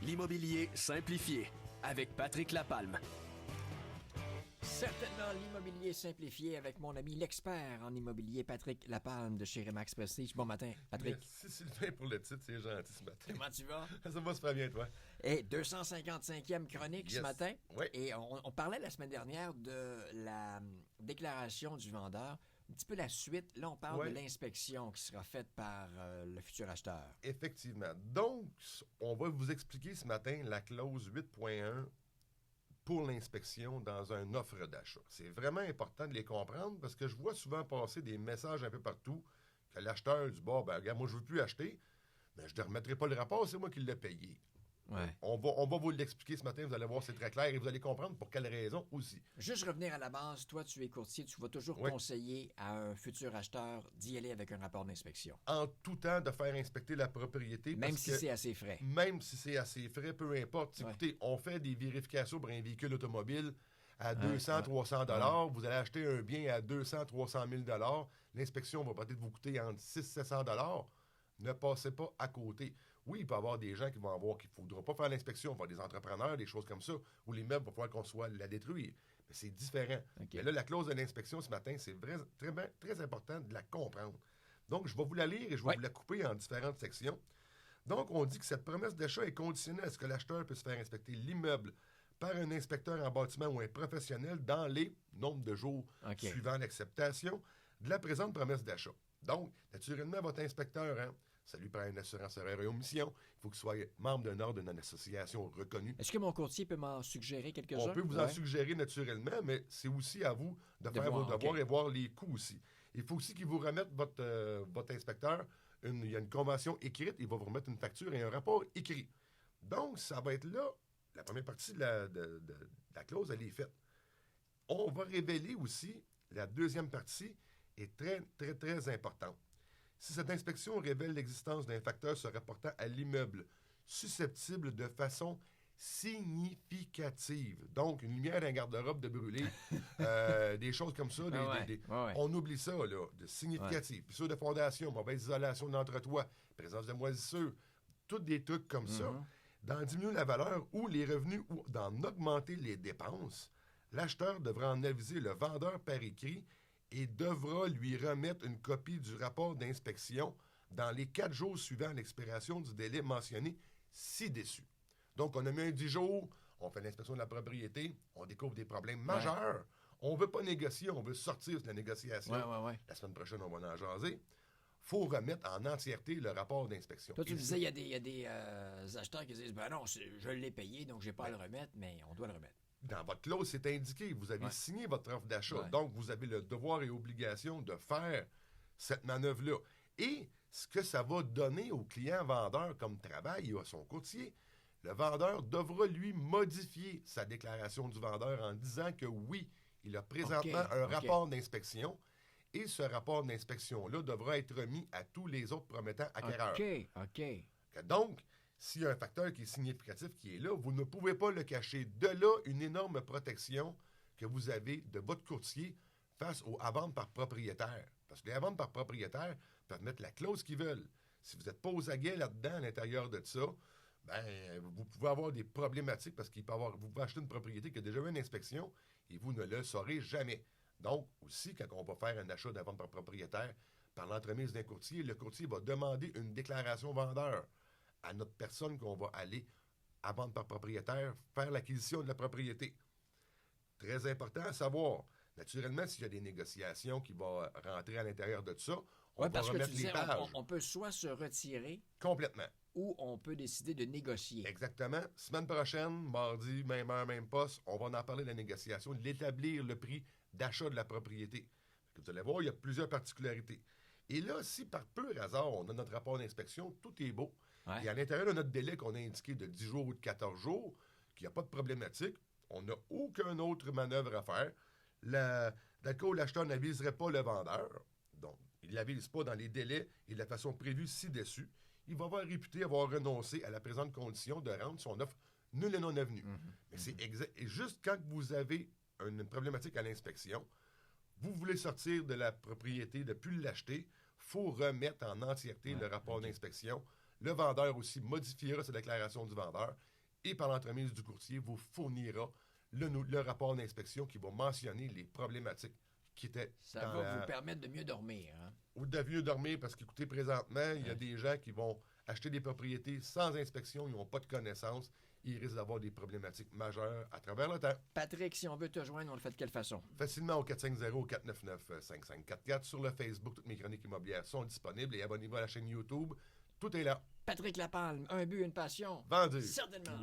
L'immobilier simplifié avec Patrick Lapalme. Certainement l'immobilier simplifié avec mon ami l'expert en immobilier Patrick Lapalme de chez Remax Prestige. Bon matin, Patrick. Merci Sylvain pour le titre, c'est gentil ce matin. Comment tu vas? Ça va super bien, toi. Et 255e chronique ce matin. Oui. Et on parlait la semaine dernière de la déclaration du vendeur. Un petit peu la suite. Là, on parle de l'inspection qui sera faite par le futur acheteur. Effectivement. Donc, on va vous expliquer ce matin la clause 8.1 pour l'inspection dans une offre d'achat. C'est vraiment important de les comprendre parce que je vois souvent passer des messages un peu partout que l'acheteur dit « Bon, ben regarde, moi je veux plus acheter, mais je ne remettrai pas le rapport, c'est moi qui l'ai payé. » Ouais. On va vous l'expliquer ce matin, vous allez voir, c'est très clair et vous allez comprendre pour quelle raison aussi. Juste revenir à la base, toi tu es courtier, tu vas toujours conseiller à un futur acheteur d'y aller avec un rapport d'inspection. En tout temps, de faire inspecter la propriété. Même si c'est assez frais. Même si c'est assez frais, peu importe. Écoutez, on fait des vérifications pour un véhicule automobile à 200-300 $. Vous allez acheter un bien à 200-300 000 $. L'inspection va peut-être vous coûter entre 600-700 $. Ne passez pas à côté. Oui, il peut y avoir des gens qui vont avoir qu'il ne faudra pas faire l'inspection. Il va y avoir des entrepreneurs, des choses comme ça, où les meubles, il va falloir qu'on soit la détruire. Mais c'est différent. Okay. Mais là, la clause de l'inspection ce matin, c'est très important de la comprendre. Donc, je vais vous la lire et je vais vous la couper en différentes sections. Donc, on dit que cette promesse d'achat est conditionnée à ce que l'acheteur puisse faire inspecter l'immeuble par un inspecteur en bâtiment ou un professionnel dans les nombres de jours suivant l'acceptation de la présente promesse d'achat. Donc, naturellement, votre inspecteur, ça lui prend une assurance erreur et omission. Il faut qu'il soit membre d'un ordre, d'une association reconnue. Est-ce que mon courtier peut m'en suggérer quelques-uns? On peut vous en suggérer naturellement, mais c'est aussi à vous de faire vos devoirs et voir les coûts aussi. Il faut aussi qu'il vous remette votre inspecteur. Il y a une convention écrite, il va vous remettre une facture et un rapport écrit. Donc, ça va être là, la première partie de la clause, elle est faite. On va révéler aussi, la deuxième partie est très, très, très importante. Si cette inspection révèle l'existence d'un facteur se rapportant à l'immeuble susceptible de façon significative, donc une lumière d'un garde-robe de brûler, des choses comme ça, on oublie ça, là, de significatif. Puis ça, de fondation, mauvaise isolation d'entretoit, présence de moisissures, tous des trucs comme ça. D'en diminuer la valeur ou les revenus ou d'en augmenter les dépenses, l'acheteur devra en aviser le vendeur par écrit et devra lui remettre une copie du rapport d'inspection dans les 4 jours suivant l'expiration du délai mentionné ci-dessus. Donc, on a mis un 10 jours, on fait l'inspection de la propriété, on découvre des problèmes majeurs. On ne veut pas négocier, on veut sortir de la négociation. La semaine prochaine, on va en jaser. Il faut remettre en entièreté le rapport d'inspection. Toi, tu disais, il y a des acheteurs qui disent, ben non, je l'ai payé, donc je n'ai pas à le remettre, mais on doit le remettre. Dans votre clause, c'est indiqué. Vous avez signé votre offre d'achat. Donc, vous avez le devoir et obligation de faire cette manœuvre-là. Et ce que ça va donner au client vendeur comme travail et à son courtier, le vendeur devra, lui, modifier sa déclaration du vendeur en disant que oui, il a présentement un rapport d'inspection et ce rapport d'inspection-là devra être remis à tous les autres promettants acquéreurs. Donc, s'il y a un facteur qui est significatif qui est là, vous ne pouvez pas le cacher. De là, une énorme protection que vous avez de votre courtier face à vente par propriétaire. Parce que les ventes par propriétaire peuvent mettre la clause qu'ils veulent. Si vous n'êtes pas aux aguets là-dedans, à l'intérieur de ça, ben, vous pouvez avoir des problématiques parce vous pouvez acheter une propriété qui a déjà eu une inspection et vous ne le saurez jamais. Donc, aussi, quand on va faire un achat de vente par propriétaire par l'entremise d'un courtier, le courtier va demander une déclaration vendeur à notre personne qu'on va aller à vendre par propriétaire, faire l'acquisition de la propriété. Très important à savoir. Naturellement, s'il y a des négociations qui vont rentrer à l'intérieur de ça, on va remettre les pages. On peut soit se retirer... Complètement. Ou on peut décider de négocier. Exactement. Semaine prochaine, mardi, même heure, même poste, on va en parler de la négociation, de l'établir le prix d'achat de la propriété. Vous allez voir, il y a plusieurs particularités. Et là, si par pur hasard, on a notre rapport d'inspection, tout est beau, et à l'intérieur de notre délai qu'on a indiqué de 10 jours ou de 14 jours, qu'il n'y a pas de problématique, on n'a aucune autre manœuvre à faire. D'accord, l'acheteur n'aviserait pas le vendeur. Donc, il ne l'avise pas dans les délais et de la façon prévue ci-dessus. Il va avoir réputé avoir renoncé à la présente condition de rendre son offre nulle et non avenue. Mais c'est exact. Et juste quand vous avez une problématique à l'inspection, vous voulez sortir de la propriété, de ne plus l'acheter, il faut remettre en entièreté le rapport d'inspection. Le vendeur aussi modifiera sa déclaration du vendeur et par l'entremise du courtier vous fournira le rapport d'inspection qui va mentionner les problématiques qui étaient Ça va vous permettre de mieux dormir. Hein? Ou de mieux dormir parce qu'écoutez, présentement, il y a des gens qui vont acheter des propriétés sans inspection, ils n'ont pas de connaissances, ils risquent d'avoir des problématiques majeures à travers le temps. Patrick, si on veut te joindre, on le fait de quelle façon? Facilement au 450-499-5544 sur le Facebook. Toutes mes chroniques immobilières sont disponibles et abonnez-vous à la chaîne YouTube. Tout est là. Patrick Lapalme, un but, une passion. Vendu. Certainement.